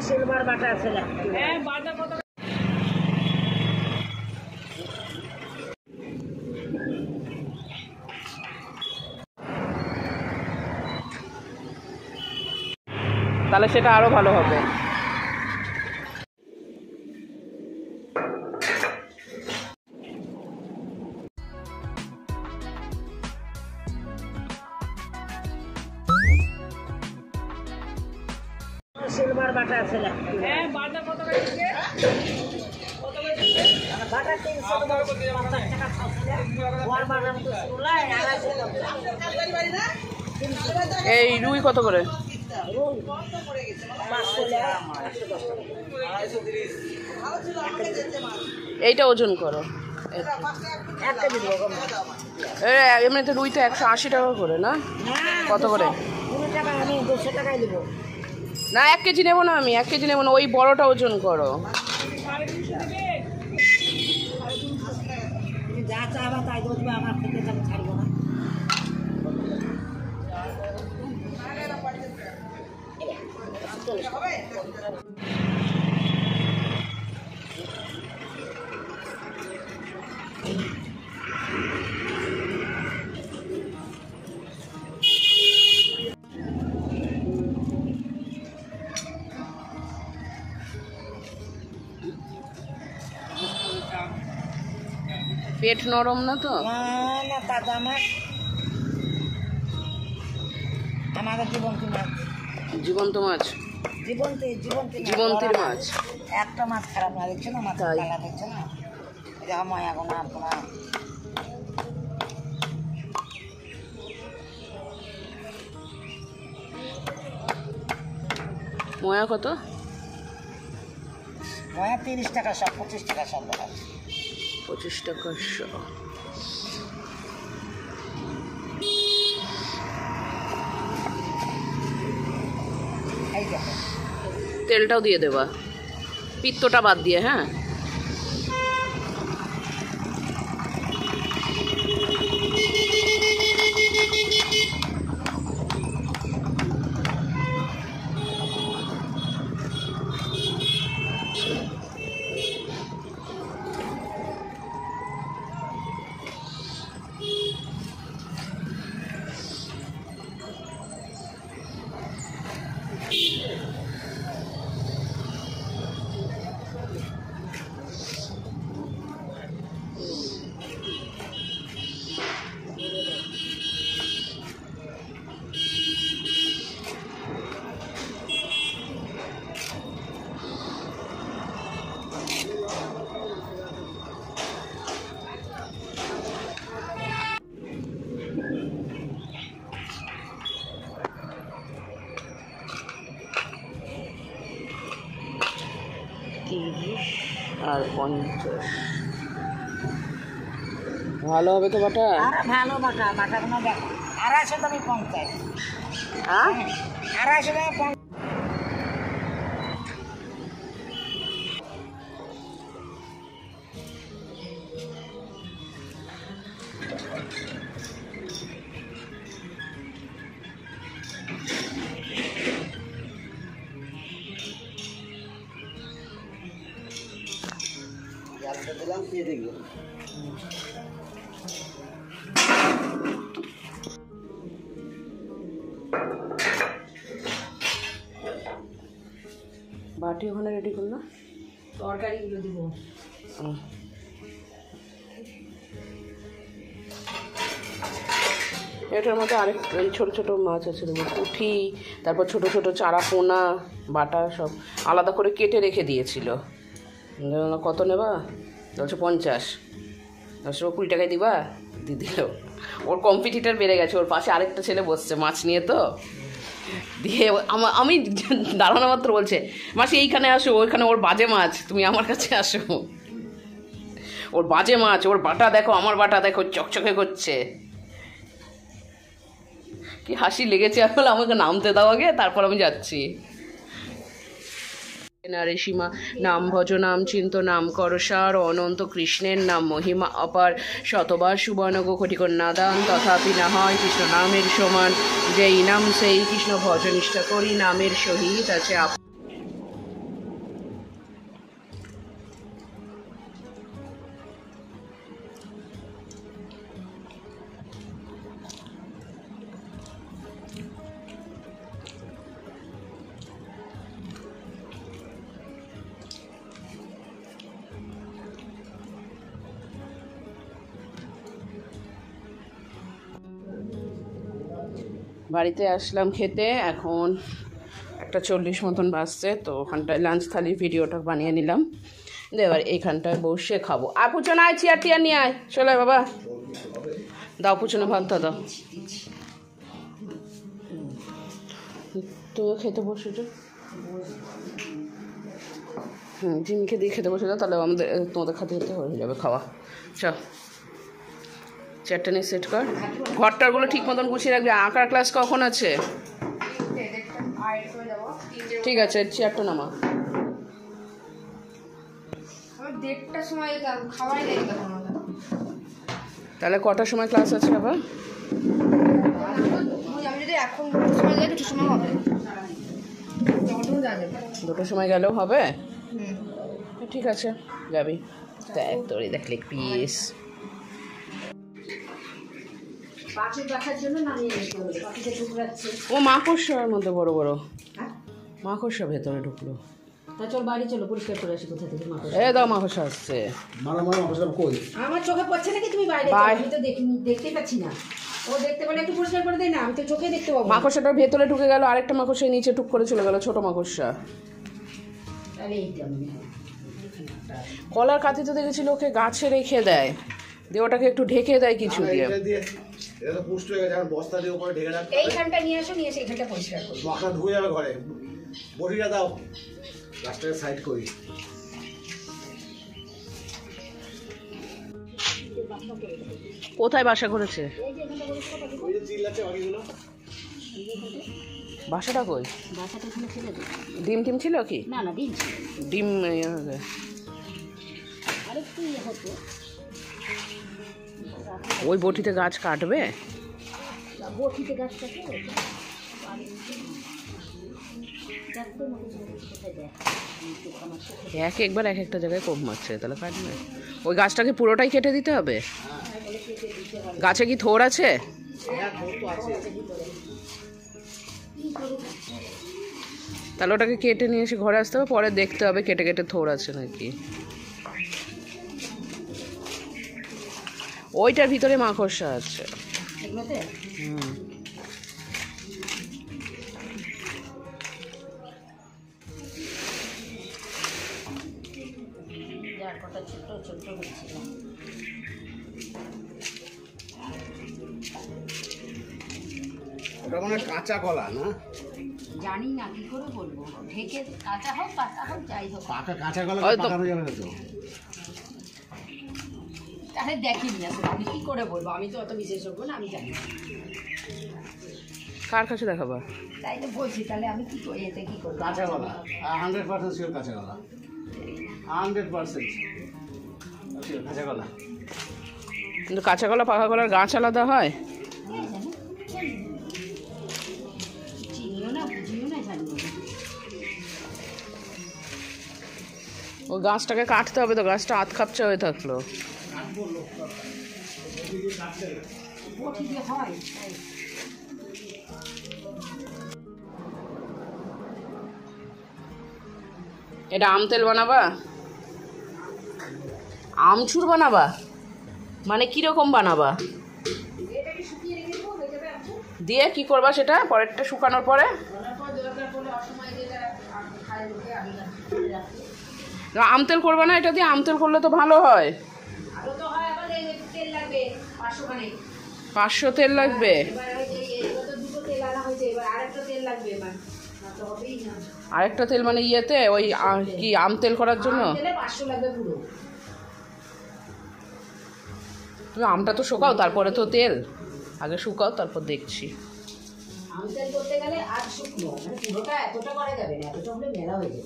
Silver বাটা আছে না? হ্যাঁ, বাটা কত? তাহলে সেটা আরো ভালো হবে। সিলভার বাটা আছে না? হ্যাঁ, বাটা কত করে দিচ্ছে? বাটা 350 টাকা খাওয়া। ওয়ার বাটার মতো সুলাই 250 এই রুই কত করে? এইটা ওজন করো। এমনিতে রুই তো 180 টাকা করে না? কত করে? 20 টাকা। আমি 200 টাকায় দেবো না, 1 কেজি নেবো না, আমি 1 কেজি নেবো না, ওই বড়টা ওজন করো। যা চাবা তাই দেবো, আমার খেতে ছাড়বো না। পেট নরম না তো? না দাদা, আমাদের জীবন্তী মাছ। জীবন্ত মাছ? জীবন্তীর মাছ। একটা মাছ খারাপ না, দেখছো না? মাছ কালা দেখছো না? দেখো ময়া গোনা তোমার। ময়া কত? ময়া 30 টাকা সব, 25 টাকা সব। 25 টাকা শো। তেলটাও দিয়ে দেবা, পিত্তটা বাদ দিয়ে। হ্যাঁ, আর 50। ভালো হবে তো বাটা? ভালো বাটা। বাটাগুলো দেখো 250 দামে 50। হ্যাঁ, 250 দামে 50। দিলাম দিয়ে দেখবো। বাটি ওখানে রেডি করলো, তরকারিগুলো দিব। এটার মধ্যে আরেক এই ছোটো ছোটো মাছ আছে দেখো, পুঁটি, তারপর ছোটো ছোটো চারা পোনা, বাটা সব আলাদা করে কেটে রেখে দিয়েছিল। কত নেবা? বলছে 50। 20 টাকায় দিবা? দিয়ে দিল। ওর কম্পিটিটার বেড়ে গেছে, ওর পাশে আরেকটা ছেলে বসছে মাছ নিয়ে, তো দিয়ে আমি দাঁড়ানো মাত্র বলছে, মাসি এইখানে আসো, ওইখানে ওর বাজে মাছ, তুমি আমার কাছে আসো। ওর বাজে মাছ, ওর বাটা দেখো, আমার বাটা দেখো, চকচকে করছে। কি হাসি লেগেছে, আসলে আমাকে নামতে দাও আগে, তারপর আমি যাচ্ছি। নারে সীমা নাম ভজ নাম চিন্ত নাম করসার অনন্ত কৃষ্ণের নাম মহিমা অপার শতবার সুবর্ণ কোটিকন্যা দান তথাপি না হয় কৃষ্ণ নামের সমান, যেই নাম সেই কৃষ্ণ ভজ নিষ্ঠা করি নামের সহিত আছে। বাড়িতে আসলাম খেতে, এখন 1:40 মতন বাজছে, তো ওখানটায় লাঞ্চ থালির ভিডিওটা বানিয়ে নিলাম। এবার এইখানটায় বসে খাবো। আর পুচনে আয়, চেয়ার টিয়ার নিয়ে আয়, চলে বাবা দাও পুচনে ভাতটা দাও। তুইও খেতে বসেছো? জিমিকে দিয়ে খেতে বসে যাও, তাহলে তোমাদের খাতে খেতে হয়ে যাবে খাওয়া। চল চেয়ারটা নিয়ে সেট কর, ঘরটারগুলো ঠিক মতন গুছিয়ে রাখবি। আঁকার ক্লাস কখন আছে? ঠিক আছে, চেয়ারটা নামা। তাহলে কটার সময় ক্লাস আছে আবার? দুটোর সময় গেলেও হবে? ঠিক আছে, যাবি। দেখ তোরই দেখ লেগ পিস। ও মাকড়সার মধ্যে বড় বড় মাকড়সা ভেতরে ঢুকলো। চল বাড়ি চলো, পরিষ্কার করে আসি কোথা থেকে মাকড়সা। এ দাও মাকড়সা আসছে। আমার চোখে পড়ছে নাকি? তুমি বাইরে আমি তো দেখতেই পাচ্ছি না। ও দেখতে পেলে একটু পরিষ্কার করে দেয় না, আমি তো চোখে দেখতে পাবো। মাকড়সাটার ভেতরে ঢুকে গেল, আরেকটা মাকড়সা নিচে টুক করে চলে গেল, ছোট মাকড়সা। কলার কাঠিতে দেখেছিল ওকে গাছে রেখে দেয়, দিয়ে ওটাকে একটু ঢেকে দেয় কিছু দিয়ে। এইখানটা নিয়ে আসো, নিয়ে এসে এইখানটা পরিষ্কার করো। মাখা ধুয়ে যাবে ঘরে, বড়িটা দাও, গাছটাকে সাইড করি। কোথায় বাসা করেছে? বাসাটা কই? বাসাটা এখানে ছেড়ে দিই। ডিম টিম ছিল কি? না না, ডিম ছিল। ডিম আরেকটু হতো। ওই বটিতে গাছ কাটবে? বটিতে গাছ কাটে একবার এক একটা জায়গায় কম মারছে, তাহলে কাটবে। ওই গাছটাকে পুরোটাই কেটে দিতে হবে? গাছে কি থোড় আছে? তাহলে ওটাকে কেটে নিয়ে এসে ঘরে আসতে হবে, পরে দেখতে হবে কেটে কেটে থোড় আছে নাকি। ওইটার ভিতরে মাকড়সা আছে। ওটা মানে কাঁচা কলা না? জানি না কি করে বলবো, ঢেকে কাঁচা হোক পাতা হোক যাই হোক। কাঁচা কলা পাকানো যাবে না তো? তাহলে দেখিনি আসলে, আমি কি করে বলবো, আমি তো অত বিশেষজ্ঞ না, আমি জানি। কার কাছে দেখাবা? তাই তো বলছি, তাহলে আমি কি করি, এতে কি করবো? কাঁচা কলা 100% শিওর, কাঁচা কলা 100% কাঁচা কলা। কিন্তু কাঁচা কলা পাকা কলার গাছ আলাদা হয়? চিনিও না বুঝিও না জানি। ওই গাছটাকে কাটতে হবে তো, গাছটা আধ খাপচা হয়ে থাকলো। এটা আম তেল বানাবা? আমচুর বানাবা? মানে কিরকম বানাবা? দিয়ে কি করবা সেটা পরেরটা শুকানোর পরে? আম তেল করবা না এটা দিয়ে? আম তেল করলে তো ভালো হয়। 500 তেল লাগবে? আরেকটা তেল মানে ইয়েতে ওই কি আম তেল করার জন্য? তুমি আমটা তো শুকাও, তারপরে তো তেল। আগে শুকাও, তারপর দেখছি। আম তেল করতে গেলে আর শুকনো, পুরোটা এতটা করা যাবে না, এতটা হলে মেলা হয়ে যাবে।